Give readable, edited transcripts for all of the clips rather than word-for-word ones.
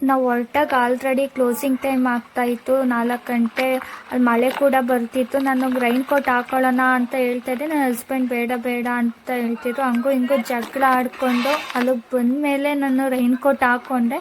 ನಾವು ಹೊರಟಾಗ already closing time ಆಗ್ತಾ ಇತ್ತು, 4 ಗಂಟೆ. ಅಲ್ಲಿ ಮಳೆ ಕೂಡ ಬರ್ತಿತ್ತು. ನಾನು ರೈನ್ ಕೋಟ್ ಹಾಕೊಳ್ಳೋಣ ಅಂತ ಹೇಳ್ತಾ ಇದ್ದೆ, ನನ್ನ ಹಸ್ಬೆಂಡ್ ಬೇಡ ಬೇಡ ಅಂತ ಹೇಳ್ತಿದ್ರು. ಹಂಗೂ ಹಿಂಗೂ ಜಗಳ ಆಡಿಕೊಂಡು ಅಲ್ಲಿಗೆ ಬಂದಮೇಲೆ ನಾನು ರೈನ್ ಕೋಟ್ ಹಾಕ್ಕೊಂಡೆ.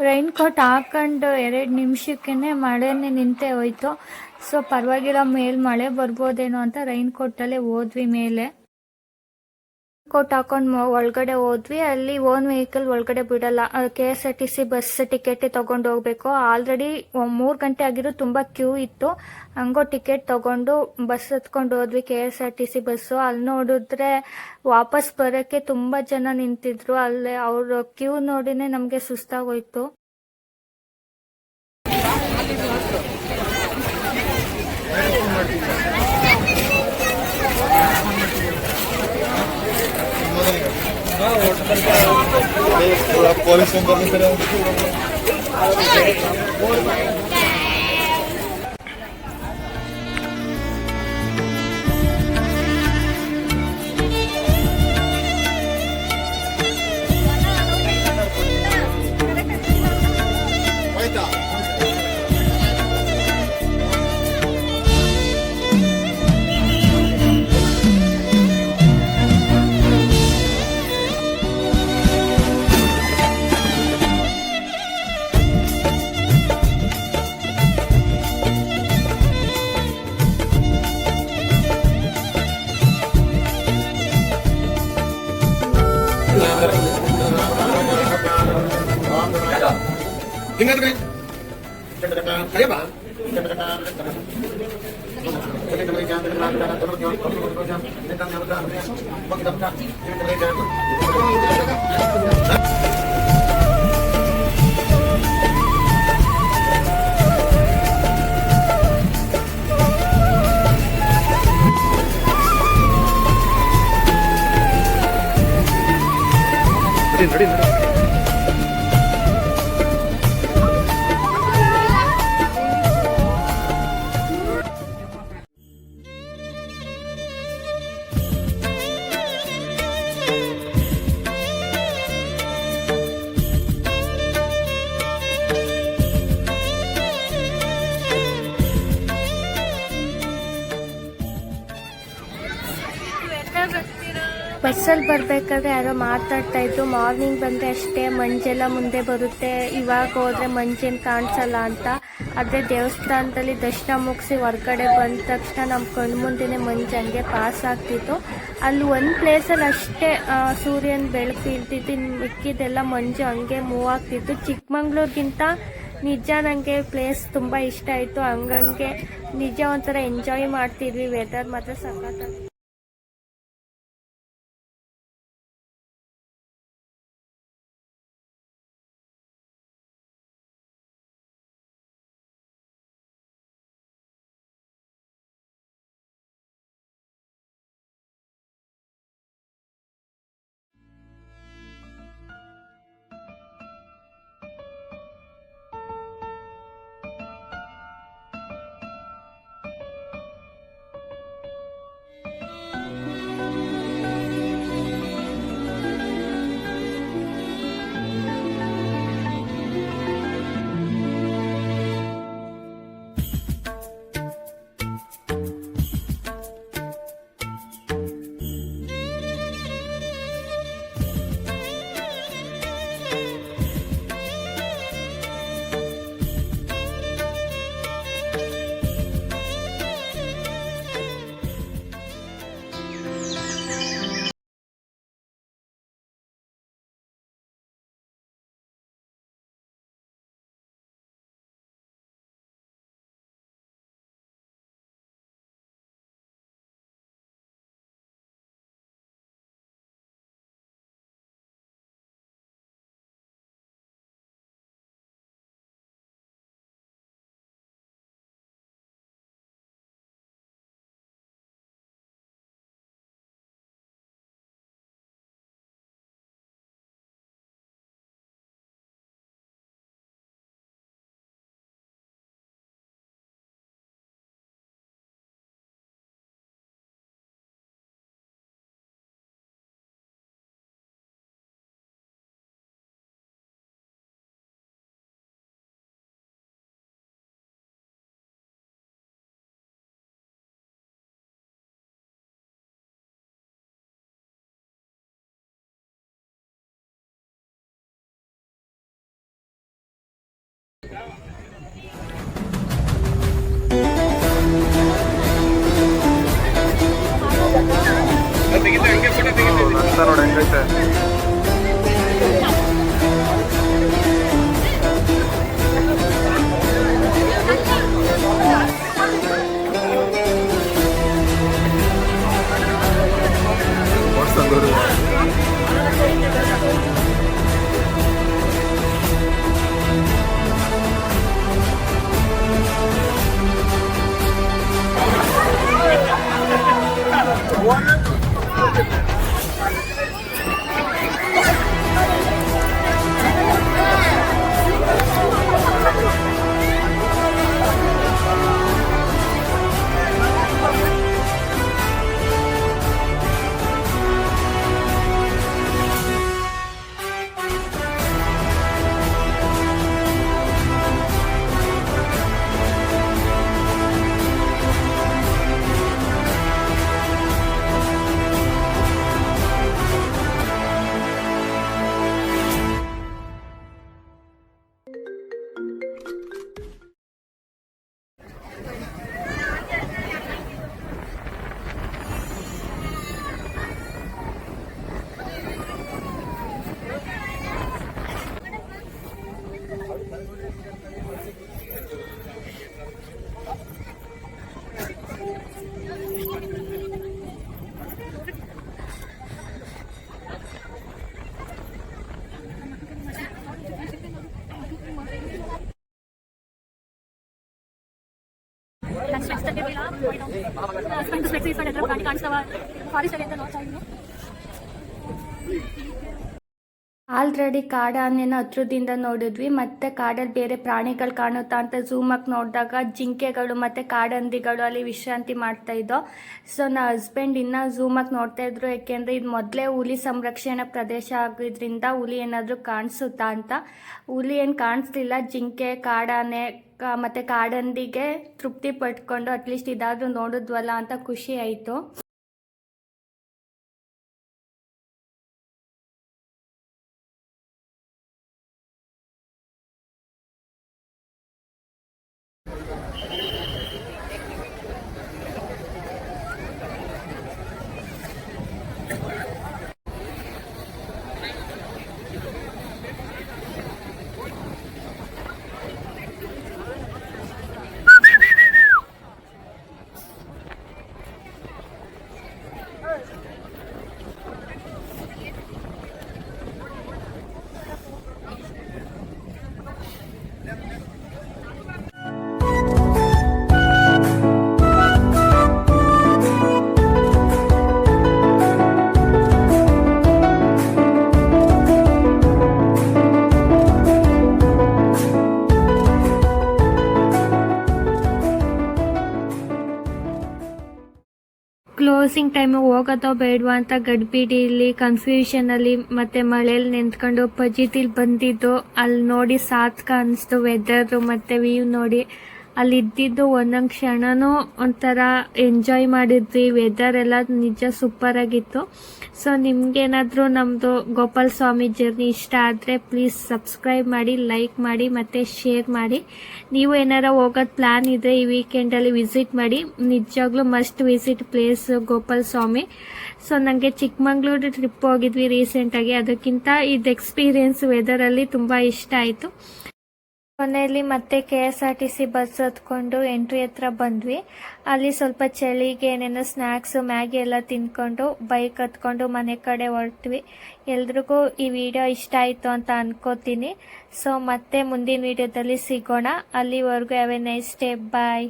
ರೈನ್ ಕೋಟ್ ಹಾಕೊಂಡು 2 ನಿಮಿಷಕ್ಕೇ ಮಳೆನೇ ನಿಂತೇ ಹೋಯ್ತು. ಸೊ ಪರವಾಗಿಲ್ಲ, ಮೇಲೆ ಮಳೆ ಬರ್ಬೋದೇನೋ ಅಂತ ರೈನ್ ಕೋಟಲ್ಲೇ ಹೋದ್ವಿ ಮೇಲೆ. ಕೋಟ್ ಹಾಕೊಂಡು ಒಳಗಡೆ ಹೋದ್ವಿ. ಅಲ್ಲಿ ಓನ್ ವೆಹಿಕಲ್ ಒಳಗಡೆ ಬಿಡಲ್ಲ. KSRTC ಬಸ್ ಟಿಕೆಟ್ ತಗೊಂಡು ಹೋಗ್ಬೇಕು. ಆಲ್ರೆಡಿ 3 ಗಂಟೆ ಆಗಿರೋ, ತುಂಬ ಕ್ಯೂ ಇತ್ತು. ಹಂಗೋ ಟಿಕೆಟ್ ತಗೊಂಡು ಬಸ್ ಹತ್ಕೊಂಡು ಹೋದ್ವಿ, KSRTC ಬಸ್ಸು. ಅಲ್ಲಿ ನೋಡಿದ್ರೆ ವಾಪಸ್ ಬರೋಕ್ಕೆ ತುಂಬ ಜನ ನಿಂತಿದ್ರು. ಅಲ್ಲೇ ಅವ್ರ ಕ್ಯೂ ನೋಡಿನೇ ನಮಗೆ ಸುಸ್ತಾಗೋಯ್ತು. Police ready. ಬಸ್ಸಲ್ಲಿ ಬರಬೇಕಾದ್ರೆ ಯಾರೋ ಮಾತಾಡ್ತಾ ಇದ್ರು, ಮಾರ್ನಿಂಗ್ ಬಂದರೆ ಅಷ್ಟೇ ಮಂಜೆಲ್ಲ ಮುಂದೆ ಬರುತ್ತೆ, ಇವಾಗ ಹೋದರೆ ಮಂಜೇನು ಕಾಣಿಸಲ್ಲ ಅಂತ. ಆದರೆ ದೇವಸ್ಥಾನದಲ್ಲಿ ದರ್ಶನ ಮುಗಿಸಿ ಹೊರಗಡೆ ಬಂದ ತಕ್ಷಣ ನಮ್ಮ ಕಣ್ಣು ಮುಂದೆನೇ ಮಂಜು ಹಂಗೆ ಪಾಸ್ ಆಗ್ತಿತ್ತು. ಅಲ್ಲಿ ಒಂದು ಪ್ಲೇಸಲ್ಲಿ ಅಷ್ಟೇ ಸೂರ್ಯನ ಬೆಳಕು ಇರ್ತಿತ್ತು, ಮಿಕ್ಕಿದೆಲ್ಲ ಮಂಜು ಹಂಗೆ ಮೂವ್ ಆಗ್ತಿತ್ತು. ಚಿಕ್ಕಮಂಗ್ಳೂರಿಗಿಂತ ನಿಜ ನನಗೆ ಪ್ಲೇಸ್ ತುಂಬ ಇಷ್ಟ ಆಯಿತು. ಹಂಗಂಗೆ ನಿಜ ಒಂಥರ ಎಂಜಾಯ್ ಮಾಡ್ತಿದ್ವಿ. ವೆದರ್ ಮಾತ್ರ ಸಖತ್ತಾಗಿತ್ತು. ಆಗೈತೆ. ಆಲ್ರೆಡಿ ಕಾಡಾನೆನ ಹತ್ರದಿಂದ ನೋಡಿದ್ವಿ, ಮತ್ತೆ ಕಾಡಲ್ಲಿ ಬೇರೆ ಪ್ರಾಣಿಗಳು ಕಾಣುತ್ತಾ ಅಂತ ಝೂಮಾಗಿ ನೋಡಿದಾಗ ಜಿಂಕೆಗಳು ಮತ್ತು ಕಾಡಂದಿಗಳು ಅಲ್ಲಿ ವಿಶ್ರಾಂತಿ ಮಾಡ್ತಾ ಇದ್ದೋ. ಸೊ ನನ್ನ ಹಸ್ಬೆಂಡ್ ಇನ್ನೂ ಝೂಮಾಗಿ ನೋಡ್ತಾ ಇದ್ರು, ಯಾಕೆಂದರೆ ಇದು ಮೊದಲೇ ಹುಲಿ ಸಂರಕ್ಷಣಾ ಪ್ರದೇಶ ಆಗಿದ್ದರಿಂದ ಹುಲಿ ಏನಾದರೂ ಕಾಣಿಸುತ್ತಾ ಅಂತ. ಹುಲಿ ಏನು ಕಾಣಿಸ್ಲಿಲ್ಲ, ಜಿಂಕೆ, ಕಾಡಾನೆ ಮತ್ತು ಕಾಡಂದಿಗೆ ತೃಪ್ತಿ ಪಟ್ಕೊಂಡು ಅಟ್ಲೀಸ್ಟ್ ಇದಾದರೂ ನೋಡಿದ್ವಲ್ಲ ಅಂತ ಖುಷಿ ಆಯಿತು. ಕ್ಲೋಸಿಂಗ್ ಟೈಮಿಗೆ ಹೋಗೋದೋ ಬೇಡವಾ ಅಂತ ಗಡ್ಬಿಡಿಲಿ ಕನ್ಫ್ಯೂಷನಲ್ಲಿ ಮತ್ತು ಮಳೇಲಿ ನಿಂತ್ಕೊಂಡು ಪಜಿತಿಲಿ ಬಂದಿದ್ದು ಅಲ್ಲಿ ನೋಡಿ ಸಾರ್ಥಕ ಅನಿಸ್ತು. ವೆದರು ಮತ್ತು ವ್ಯೂ ನೋಡಿ ಅಲ್ಲಿ ಇದ್ದಿದ್ದು ಒಂದೊಂದು ಕ್ಷಣನೂ ಒಂಥರ ಎಂಜಾಯ್ ಮಾಡಿದ್ವಿ. ವೆದರ್ ಎಲ್ಲ ನಿಜ ಸೂಪರಾಗಿತ್ತು. ಸೊ ನಿಮ್ಗೇನಾದರೂ ನಮ್ಮದು ಗೋಪಾಲ ಸ್ವಾಮಿ ಜರ್ನಿ ಇಷ್ಟ ಆದರೆ ಪ್ಲೀಸ್ ಸಬ್ಸ್ಕ್ರೈಬ್ ಮಾಡಿ, ಲೈಕ್ ಮಾಡಿ ಮತ್ತು ಶೇರ್ ಮಾಡಿ. ನೀವು ಏನಾರ ಹೋಗೋದು ಪ್ಲ್ಯಾನ್ ಇದ್ದರೆ ಈ ವೀಕೆಂಡಲ್ಲಿ ವಿಸಿಟ್ ಮಾಡಿ. ನಿಜವಾಗ್ಲೂ ಮಸ್ಟ್ ವಿಸಿಟ್ ಪ್ಲೇಸ್ ಗೋಪಾಲ ಸ್ವಾಮಿ. ಸೊ ನನಗೆ ಚಿಕ್ಕಮಂಗ್ಳೂರು ಟ್ರಿಪ್ ಹೋಗಿದ್ವಿ ರೀಸೆಂಟಾಗಿ, ಅದಕ್ಕಿಂತ ಇದು ಎಕ್ಸ್ಪೀರಿಯೆನ್ಸ್ ವೆದರಲ್ಲಿ ತುಂಬ ಇಷ್ಟ ಆಯಿತು. ಕೊನೆಯಲ್ಲಿ ಮತ್ತೆ KSRTC ಬಸ್ ಹತ್ಕೊಂಡು ಎಂಟ್ರಿ ಹತ್ರ ಬಂದ್ವಿ. ಅಲ್ಲಿ ಸ್ವಲ್ಪ ಚಳಿಗೆ ಏನೇನೋ ಸ್ನ್ಯಾಕ್ಸು, ಮ್ಯಾಗಿ ಎಲ್ಲ ತಿಂದ್ಕೊಂಡು ಬೈಕ್ ಹತ್ಕೊಂಡು ಮನೆ ಕಡೆ ಹೊರಟ್ವಿ. ಎಲ್ರಿಗೂ ಈ ವಿಡಿಯೋ ಇಷ್ಟ ಆಯಿತು ಅಂತ ಅನ್ಕೋತೀನಿ. ಸೊ ಮತ್ತೆ ಮುಂದಿನ ವಿಡಿಯೋದಲ್ಲಿ ಸಿಗೋಣ. ಅಲ್ಲಿವರೆಗೂ have a nice day. Bye.